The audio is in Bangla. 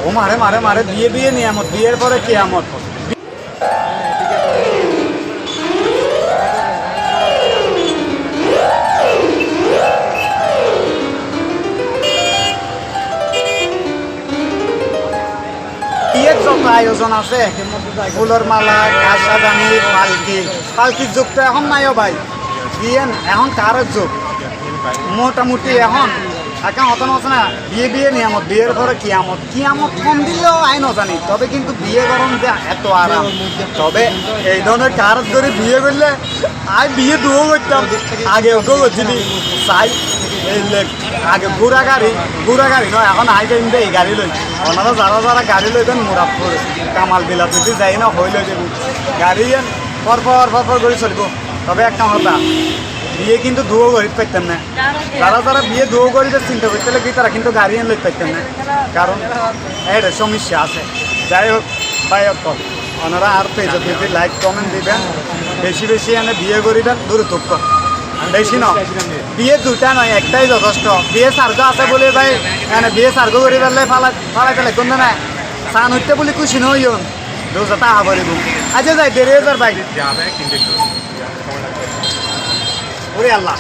ও মারে মারে মারে বিয়ে বিয়ে নিয়ামত, বিয়ের পরে কিয়ামত। বিয়ের যত আয়োজন আছে, ফুলের মালা, কাশাদানি, পালকি, পালকির যুগ তো এখন নাইও ভাই। বিয়ে এখন কারের যুগ মোটামুটি এখন এখন হতো আছে না, বিয়ে বিয়ে নিয়ামত, বিয়ের পরে কিয়ামত। কিয়ামত কম দিলেও আইন জানি, তবে কিন্তু বিয়ে গরম যে এত আরাম। তবে এই ধরনের কারত করে বিয়ে করলে আই বিয়ে দুও করতাম, আগে ওকেও করছিলি চাই। এই আগে ঘোড়া গাড়ি নয়, এখন আই টাইম এই গাড়ি লই। ওনারা যারা যারা গাড়ি লইবেন মুরাদপুর কামাল বিলাত যদি যাই না হয়ে লই যাব গাড়ি পরপর করে চলব। তবে একটা কথা, বিয়ে কিন্তু দুও গরিব পাইতেন না। যারা যারা বিয়ে দুও গরিবের চিন্তা করতে লাগে তারা কিন্তু গাড়ি এনে পাইতেন না, কারণ এটা সমস্যা আছে। যাই হোক ভাই কল ওনারা আর পেজে যদি লাইক কমেন্ট দিবেন, বেশি বেশি এনে বিয়ে করিবেন দ্রুত। বেশি ন বিয়ে দুটা নয়, একটাই যথেষ্ট। বিয়ে সার্গ আছে বলে ভাই এনে বিয়ে সার্গ করি পেলে ফালাই পেলে কোন না চান হইতে বলে খুশি নইন দুটা তাহা বলিব। আচ্ছা যাই 1,500 ভাই। ওরে আল্লাহ।